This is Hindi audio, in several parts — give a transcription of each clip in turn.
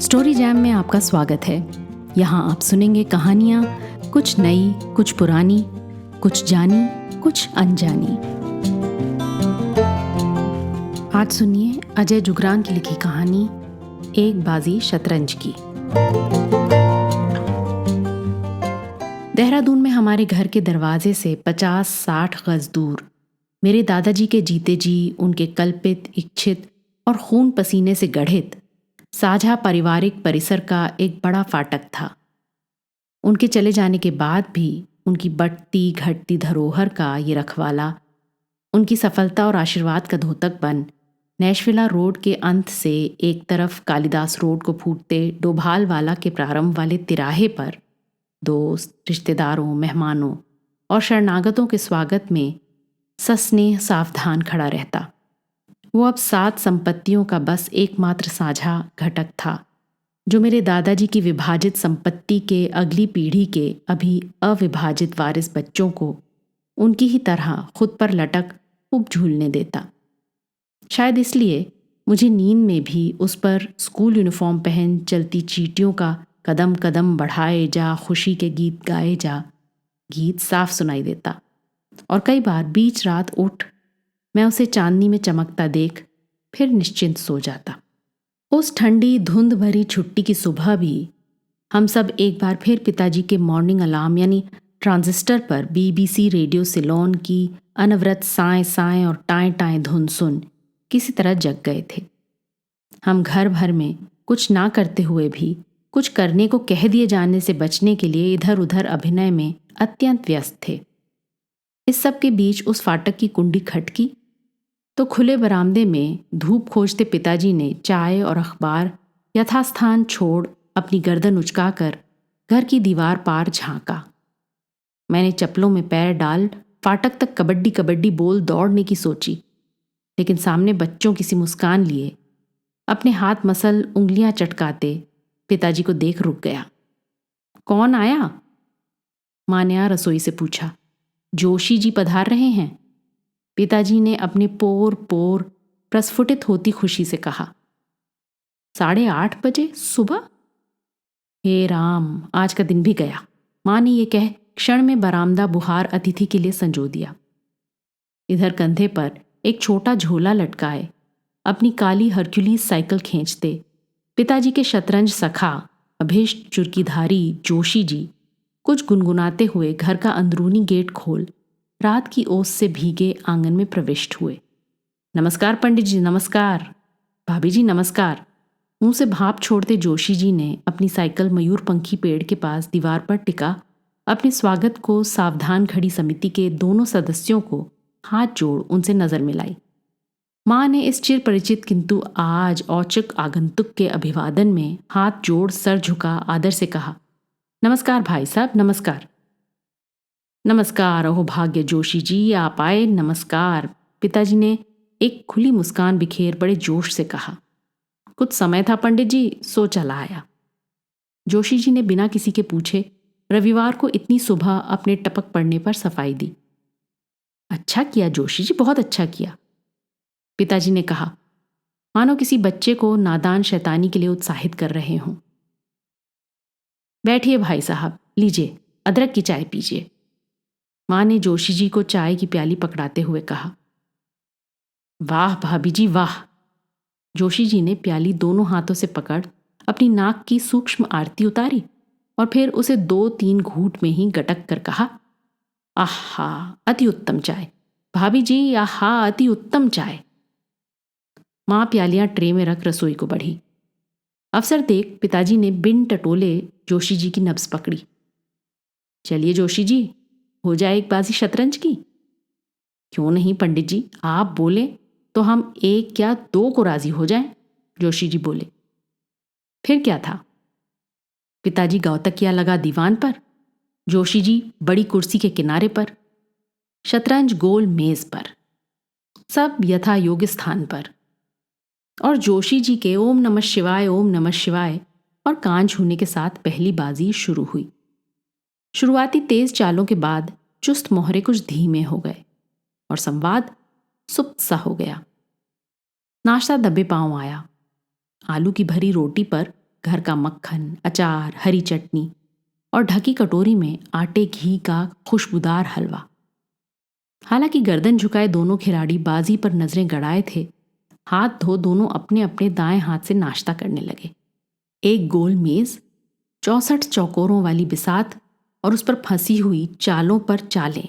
स्टोरी जैम में आपका स्वागत है। यहाँ आप सुनेंगे कहानियाँ, कुछ नई, कुछ पुरानी, कुछ जानी, कुछ अनजानी। आज सुनिए अजय जुगरान की लिखी कहानी एक बाजी शतरंज की। देहरादून में हमारे घर के दरवाजे से 50-60 गज दूर मेरे दादाजी के जीते जी, उनके कल्पित, इच्छित और खून पसीने से गढ़ित साझा पारिवारिक परिसर का एक बड़ा फाटक था। उनके चले जाने के बाद भी उनकी बढ़ती घटती धरोहर का ये रखवाला, उनकी सफलता और आशीर्वाद का धोतक बन नैशविला रोड के अंत से एक तरफ कालिदास रोड को फूटते डोभालवाला के प्रारंभ वाले तिराहे पर दोस्त, रिश्तेदारों, मेहमानों और शरणागतों के स्वागत में सस्नेह सावधान खड़ा रहता। वो अब 7 संपत्तियों का बस एकमात्र साझा घटक था, जो मेरे दादाजी की विभाजित संपत्ति के अगली पीढ़ी के अभी अविभाजित वारिस बच्चों को उनकी ही तरह खुद पर लटक खूब झूलने देता। शायद इसलिए मुझे नींद में भी उस पर स्कूल यूनिफॉर्म पहन चलती चींटियों का कदम कदम बढ़ाए जा, खुशी के गीत गाए जा गीत साफ सुनाई देता। और कई बार बीच रात उठ मैं उसे चांदनी में चमकता देख फिर निश्चिंत सो जाता। उस ठंडी धुंध भरी छुट्टी की सुबह भी हम सब एक बार फिर पिताजी के मॉर्निंग अलार्म यानी ट्रांजिस्टर पर BBC रेडियो सिलोन की अनवरत साएं साएं और टाएं टाएं धुन सुन किसी तरह जग गए थे। हम घर भर में कुछ ना करते हुए भी कुछ करने को कह दिए जाने से बचने के लिए इधर उधर अभिनय में अत्यंत व्यस्त थे। इस सब के बीच उस फाटक की कुंडी खटकी तो खुले बरामदे में धूप खोजते पिताजी ने चाय और अखबार यथास्थान छोड़ अपनी गर्दन उचकाकर घर की दीवार पार झांका। मैंने चप्पलों में पैर डाल फाटक तक कबड्डी कबड्डी बोल दौड़ने की सोची, लेकिन सामने बच्चों की सी मुस्कान लिए अपने हाथ मसल उंगलियां चटकाते पिताजी को देख रुक गया। कौन आया? माँ ने रसोई से पूछा। जोशी जी पधार रहे हैं, पिताजी ने अपने पोर पोर प्रस्फुटित होती खुशी से कहा। 8:30 बजे सुबह? हे राम, आज का दिन भी गया, माँ ने ये कह क्षण में बरामदा बुहार अतिथि के लिए संजो दिया। इधर कंधे पर एक छोटा झोला लटकाए अपनी काली हरक्यूलिस साइकिल खींचते पिताजी के शतरंज सखा अभीष्ट चुरकीधारी जोशी जी कुछ गुनगुनाते हुए घर का अंदरूनी गेट खोल रात की ओस से भीगे आंगन में प्रविष्ट हुए। नमस्कार पंडित जी, नमस्कार। भाभी जी नमस्कार। मुंह से भाप छोड़ते जोशी जी ने अपनी साइकिल मयूरपंखी पेड़ के पास दीवार पर टिका अपने स्वागत को सावधान खड़ी समिति के दोनों सदस्यों को हाथ जोड़ उनसे नजर मिलाई। माँ ने इस चिर परिचित किंतु आज औचक आगंतुक के अभिवादन में हाथ जोड़ सर झुका आदर से कहा, नमस्कार भाई साहब, नमस्कार। नमस्कार, अहो भाग्य जोशी जी, आप आए, नमस्कार, पिताजी ने एक खुली मुस्कान बिखेर बड़े जोश से कहा। कुछ समय था पंडित जी, सो चला आया। जोशी जी ने बिना किसी के पूछे रविवार को इतनी सुबह अपने टपक पड़ने पर सफाई दी। अच्छा किया जोशी जी, बहुत अच्छा किया, पिताजी ने कहा, मानो किसी बच्चे को नादान शैतानी के लिए उत्साहित कर रहे हों। बैठिए भाई साहब, लीजिए अदरक की चाय पीजिए, माँ ने जोशी जी को चाय की प्याली पकड़ाते हुए कहा। वाह भाभी जी वाह, जोशी जी ने प्याली दोनों हाथों से पकड़ अपनी नाक की सूक्ष्म आरती उतारी और फिर उसे 2-3 घूंट में ही गटक कर कहा, आहा अति उत्तम चाय, भाभी जी आहा अति उत्तम चाय। माँ प्यालियां ट्रे में रख रसोई को बढ़ी। अवसर देख पिताजी ने बिन टटोले जोशी जी की नब्ज पकड़ी। चलिए जोशी जी, हो जाए एक बाजी शतरंज की। क्यों नहीं पंडित जी, आप बोले तो हम 1 या 2 को राजी हो जाएं, जोशी जी बोले। फिर क्या था? पिताजी गौतकिया लगा दीवान पर, जोशी जी बड़ी कुर्सी के किनारे पर, शतरंज गोल मेज पर, सब यथा योग्य स्थान पर, और जोशी जी के ओम नमः शिवाय ओम नमः शिवाय और कान छूने के साथ पहली बाजी शुरू हुई। शुरुआती तेज चालों के बाद चुस्त मोहरे कुछ धीमे हो गए और संवाद सुप्त सा हो गया। नाश्ता दबे पांव आया। आलू की भरी रोटी पर घर का मक्खन, अचार, हरी चटनी और ढकी कटोरी में आटे घी का खुशबूदार हलवा। हालांकि गर्दन झुकाए दोनों खिलाड़ी बाजी पर नजरें गड़ाए थे, हाथ धो दोनों अपने अपने दाएं हाथ से नाश्ता करने लगे। एक गोल मेज, 64 चौकोरों वाली बिसात और उस पर फंसी हुई चालों पर चालें।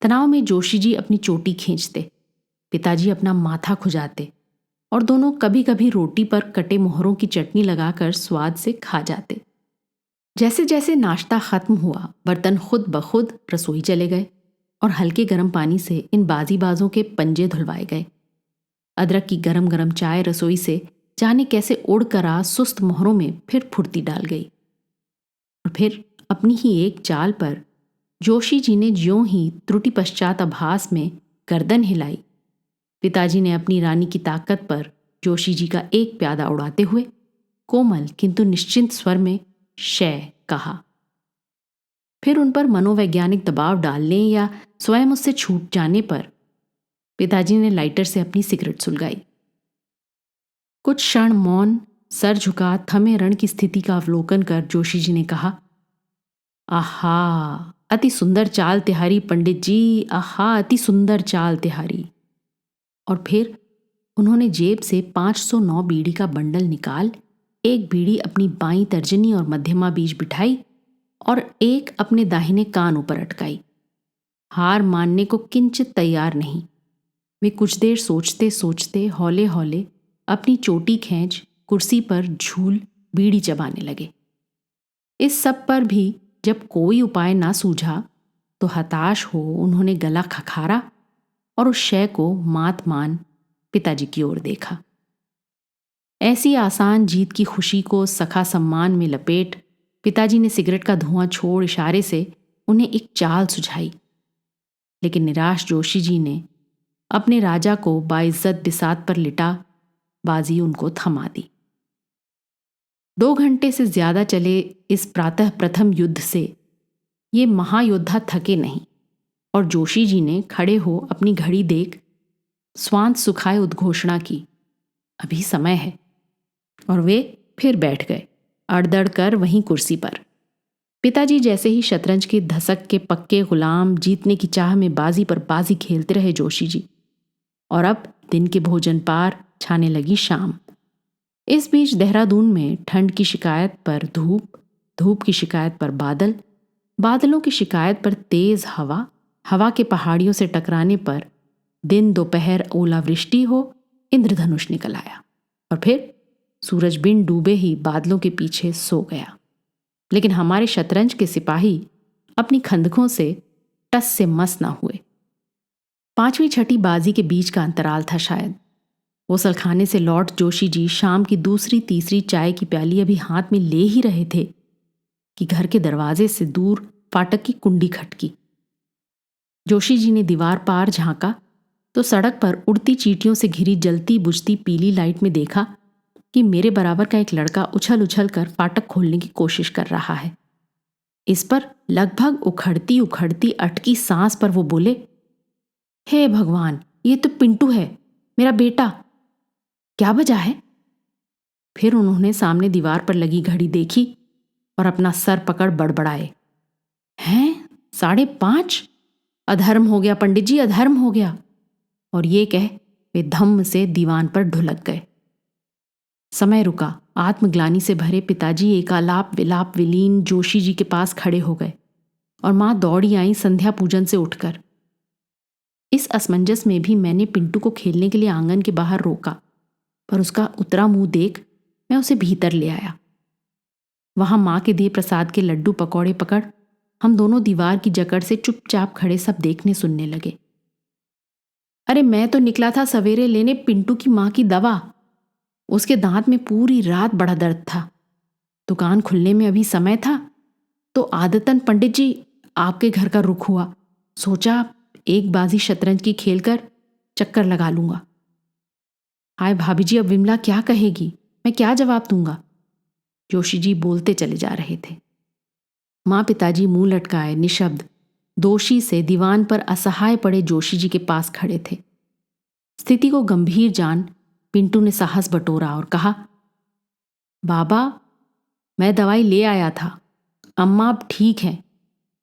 तनाव में जोशी जी अपनी चोटी खींचते, पिताजी अपना माथा खुजाते और दोनों कभी कभी रोटी पर कटे मोहरों की चटनी लगाकर स्वाद से खा जाते। जैसे जैसे नाश्ता खत्म हुआ, बर्तन खुद ब खुद रसोई चले गए और हल्के गर्म पानी से इन बाजीबाजों के पंजे धुलवाए गए। अदरक की गरम गरम चाय रसोई से जाने कैसे उड़ कर आ सुस्त मोहरों में फिर फुर्ती डाल गई। और फिर अपनी ही एक चाल पर जोशी जी ने ज्यों ही त्रुटि पश्चात आभास में गर्दन हिलाई, पिताजी ने अपनी रानी की ताकत पर जोशी जी का एक प्यादा उड़ाते हुए कोमल किंतु निश्चिंत स्वर में शय कहा। फिर उन पर मनोवैज्ञानिक दबाव डालने या स्वयं उससे छूट जाने पर पिताजी ने लाइटर से अपनी सिगरेट सुलगाई। कुछ क्षण मौन, सर झुका थमे रण की स्थिति का अवलोकन कर जोशी जी ने कहा, आहा, अति सुंदर चाल तिहारी पंडित जी, आहा, अति सुंदर चाल तिहारी। और फिर उन्होंने जेब से 509 बीड़ी का बंडल निकाल एक बीड़ी अपनी बाईं तर्जनी और मध्यमा बीच बिठाई और एक अपने दाहिने कान ऊपर अटकाई। हार मानने को किंचित तैयार नहीं, वे कुछ देर सोचते सोचते हौले हौले अपनी चोटी खींच कुर्सी पर झूल बीड़ी चबाने लगे। इस सब पर भी जब कोई उपाय ना सूझा तो हताश हो उन्होंने गला खखारा और उस शय को मात मान पिताजी की ओर देखा। ऐसी आसान जीत की खुशी को सखा सम्मान में लपेट पिताजी ने सिगरेट का धुआं छोड़ इशारे से उन्हें एक चाल सुझाई, लेकिन निराश जोशी जी ने अपने राजा को बाइज्जत बिसात पर लिटा बाजी उनको थमा दी। 2 घंटे से ज्यादा चले इस प्रातः प्रथम युद्ध से ये महायोद्धा थके नहीं और जोशी जी ने खड़े हो अपनी घड़ी देख स्वांत सुखाए उद्घोषणा की, अभी समय है। और वे फिर बैठ गए अड़दड़ कर वहीं कुर्सी पर। पिताजी जैसे ही शतरंज के धसक के पक्के गुलाम, जीतने की चाह में बाजी पर बाजी खेलते रहे जोशी जी। और अब दिन के भोजन पार छाने लगी शाम। इस बीच देहरादून में ठंड की शिकायत पर धूप, धूप की शिकायत पर बादल, बादलों की शिकायत पर तेज हवा, हवा के पहाड़ियों से टकराने पर दिन दोपहर ओलावृष्टि हो इंद्रधनुष निकल आया और फिर सूरज बिन डूबे ही बादलों के पीछे सो गया। लेकिन हमारे शतरंज के सिपाही अपनी खंदकों से टस से मस ना हुए। 5वीं छठी बाजी के बीच का अंतराल था शायद। गोसलखाने से लौट जोशी जी शाम की दूसरी तीसरी चाय की प्याली अभी हाथ में ले ही रहे थे कि घर के दरवाजे से दूर फाटक की कुंडी खटकी। जोशी जी ने दीवार पार झांका तो सड़क पर उड़ती चींटियों से घिरी जलती बुझती पीली लाइट में देखा कि मेरे बराबर का एक लड़का उछल उछल कर फाटक खोलने की कोशिश कर रहा है। इस पर लगभग उखड़ती उखड़ती अटकी सांस पर वो बोले, हे भगवान, ये तो पिंटू है, मेरा बेटा, क्या वजह है? फिर उन्होंने सामने दीवार पर लगी घड़ी देखी और अपना सर पकड़ बड़बड़ाए, हैं 5:30? अधर्म हो गया पंडित जी, अधर्म हो गया। और ये कह वे धम्म से दीवान पर ढुलक गए। समय रुका। आत्मग्लानि से भरे पिताजी एकालाप विलाप विलीन जोशी जी के पास खड़े हो गए और मां दौड़ी आई संध्या पूजन से उठकर। इस असमंजस में भी मैंने पिंटू को खेलने के लिए आंगन के बाहर रोका, पर उसका उतरा मुंह देख मैं उसे भीतर ले आया। वहां मां के दिए प्रसाद के लड्डू पकौड़े पकड़ हम दोनों दीवार की जकड़ से चुपचाप खड़े सब देखने सुनने लगे। अरे मैं तो निकला था सवेरे लेने पिंटू की मां की दवा। उसके दांत में पूरी रात बड़ा दर्द था। दुकान खुलने में अभी समय था तो आदतन पंडित जी आपके घर का रुख हुआ। सोचा एक बाजी शतरंज की खेलकर चक्कर लगा लूंगा। हाय भाभी जी, अब विमला क्या कहेगी, मैं क्या जवाब दूंगा? जोशी जी बोलते चले जा रहे थे। मां पिताजी मुंह लटकाए निशब्द दोषी से दीवान पर असहाय पड़े जोशी जी के पास खड़े थे। स्थिति को गंभीर जान पिंटू ने साहस बटोरा और कहा, बाबा मैं दवाई ले आया था। अम्मा अब ठीक है,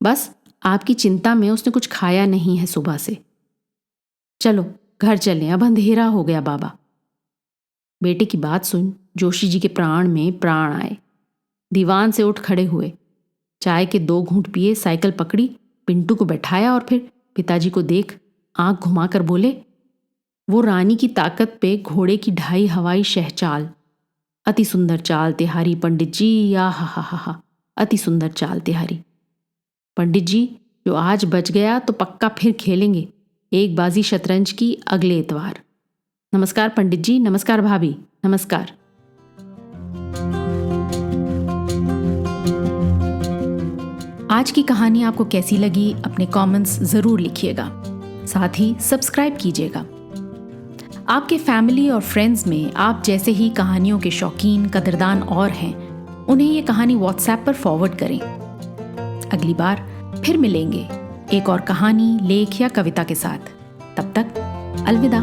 बस आपकी चिंता में उसने कुछ खाया नहीं है सुबह से। चलो घर चलें, अब अंधेरा हो गया बाबा। बेटे की बात सुन जोशी जी के प्राण में प्राण आए। दीवान से उठ खड़े हुए, चाय के 2 घूंट पिए, साइकिल पकड़ी, पिंटू को बैठाया और फिर पिताजी को देख आंख घुमाकर बोले, वो रानी की ताकत पे घोड़े की ढाई हवाई शहचाल, अति सुंदर चाल तिहारी पंडित जी, या हा, अति सुंदर चाल तिहारी। पंडित जी, जो आज बच गया तो पक्का फिर खेलेंगे एक बाजी शतरंज की अगले इतवार। नमस्कार पंडित जी। नमस्कार भाभी। नमस्कार। आज की कहानी आपको कैसी लगी अपने कमेंट्स ज़रूर लिखिएगा, साथ ही सब्सक्राइब कीजिएगा। आपके फैमिली और फ्रेंड्स में आप जैसे ही कहानियों के शौकीन कदरदान और हैं, उन्हें ये कहानी व्हाट्सएप पर फॉरवर्ड करें। अगली बार फिर मिलेंगे एक और कहानी, लेख या कविता के साथ। तब तक अलविदा।